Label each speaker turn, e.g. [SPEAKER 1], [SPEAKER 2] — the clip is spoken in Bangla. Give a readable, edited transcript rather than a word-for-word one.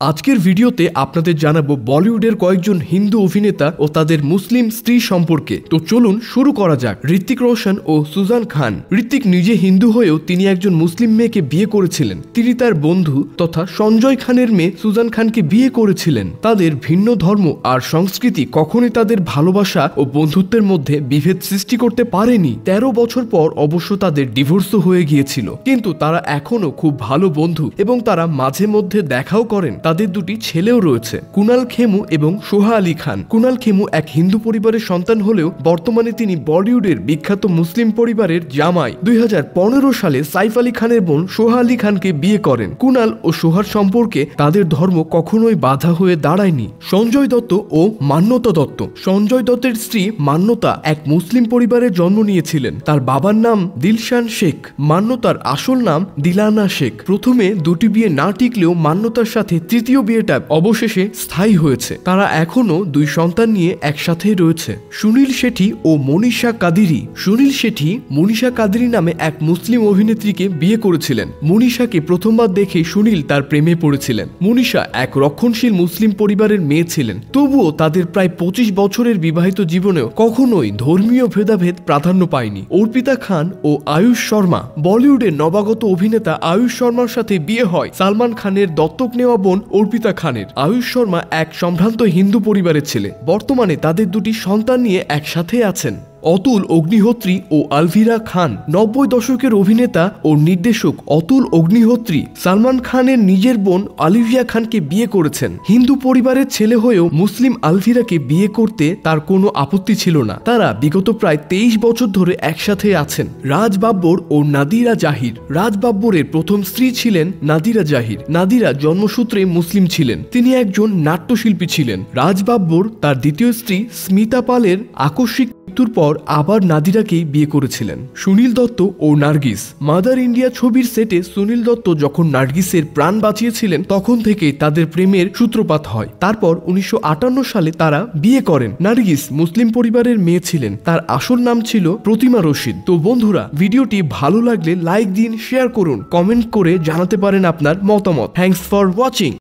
[SPEAKER 1] আজকের ভিডিওতে আপনাদের জানাবো বলিউডের কয়েকজন হিন্দু অভিনেতা ও তাদের মুসলিম স্ত্রী সম্পর্কে। তো চলুন শুরু করা যাক। ঋত্বিক রোশন ও সুজান খান। ঋত্বিক নিজে হিন্দু হয়েও তিনি একজন মুসলিম মেয়েকে বিয়ে করেছিলেন। তিনি তার বন্ধু তথা সঞ্জয় খানের মেয়ে সুজান খানকে বিয়ে করেছিলেন। তাদের ভিন্ন ধর্ম আর সংস্কৃতি কখনোই তাদের ভালোবাসা ও বন্ধুত্বের মধ্যে বিভেদ সৃষ্টি করতে পারেনি। 13 বছর পর অবশ্য তাদের ডিভোর্সও হয়ে গিয়েছিল, কিন্তু তারা এখনো খুব ভালো বন্ধু এবং তারা মাঝে মধ্যে দেখাও করেন। তাদের দুটি ছেলেও রয়েছে, কুনাল খেমু এবং সোহা আলী খান। কুনাল খেমু এক হিন্দু পরিবারের সন্তান হলেও বর্তমানে তিনি বলিউডের বিখ্যাত মুসলিম পরিবারের জামাই। 2015 সালে সাইফ আলী খানের বোন সোহা আলী খানকে বিয়ে করেন। কুনাল ও সোহার সম্পর্কে তাদের ধর্ম কখনোই বাধা হয়ে দাঁড়ায়নি। সঞ্জয় দত্ত ও মান্যতা দত্ত। সঞ্জয় দত্তের স্ত্রী মান্যতা এক মুসলিম পরিবারে জন্ম নিয়েছিলেন। তার বাবার নাম দিলশান শেখ, মান্যতার আসল নাম দিলানা শেখ। প্রথমে দুটি বিয়ে না টিকলেও মান্যতার সাথে তৃতীয় বিয়েটা অবশেষে স্থায়ী হয়েছে। তারা এখনো দুই সন্তান নিয়ে একসাথেই রয়েছে। সুনীল শেঠি ও মনীষা কাদিরি। সুনীল শেঠি মনীষা কাদিরি নামে এক মুসলিম অভিনেত্রীকে বিয়ে করেছিলেন। মনীষাকে প্রথমবার দেখে সুনীল তার প্রেমে পড়েছিলেন। মনীষা এক রক্ষণশীল মুসলিম পরিবারের মেয়ে ছিলেন, তবুও তাদের প্রায় 25 বছরের বিবাহিত জীবনেও কখনোই ধর্মীয় ভেদাভেদ প্রাধান্য পায়নি। অর্পিতা খান ও আয়ুষ শর্মা। বলিউডের নবাগত অভিনেতা আয়ুষ শর্মার সাথে বিয়ে হয় সালমান খানের দত্তক নেওয়া বোন অর্পিতা খানের। আয়ুষ শর্মা এক সম্ভ্রান্ত হিন্দু পরিবারের ছেলে। বর্তমানে তাদের দুটি সন্তান নিয়ে একসাথে আছেন। অতুল অগ্নিহোত্রী ও আলভিরা খান। 90 দশকের অভিনেতা ও নির্দেশক অতুল অগ্নিহোত্রী সালমান খানের নিজের বোন আলিভিয়া খানকে বিয়ে করেছেন। হিন্দু পরিবারের ছেলে হয়েও মুসলিম আলভিরাকে বিয়ে করতে তার কোনো আপত্তি ছিল না। তারা বিগত প্রায় 23 বছর ধরে একসাথে আছেন। রাজ বাব্বর ও নাদিরা জাহির। রাজ বাব্বরের প্রথম স্ত্রী ছিলেন নাদিরা জাহির। নাদিরা জন্মসূত্রে মুসলিম ছিলেন। তিনি একজন নাট্যশিল্পী ছিলেন। রাজ বাব্বর তার দ্বিতীয় স্ত্রী স্মিতা পালের আকস্মিক মৃত্যুর পর আবার নাদিরাকেই বিয়ে করেছিলেন। সুনীল দত্ত ও নার্গিস। মাদার ইন্ডিয়া ছবির সেটে সুনীল দত্ত যখন নার্গিসের প্রাণ বাঁচিয়েছিলেন তখন থেকেই তাদের প্রেমের সূত্রপাত হয়। তারপর 1958 সালে তারা বিয়ে করেন। নার্গিস মুসলিম পরিবারের মেয়ে ছিলেন। তার আসল নাম ছিল প্রতিমা রশিদ। তো বন্ধুরা, ভিডিওটি ভালো লাগলে লাইক দিন, শেয়ার করুন, কমেন্ট করে জানাতে পারেন আপনার মতামত। Thanks for watching.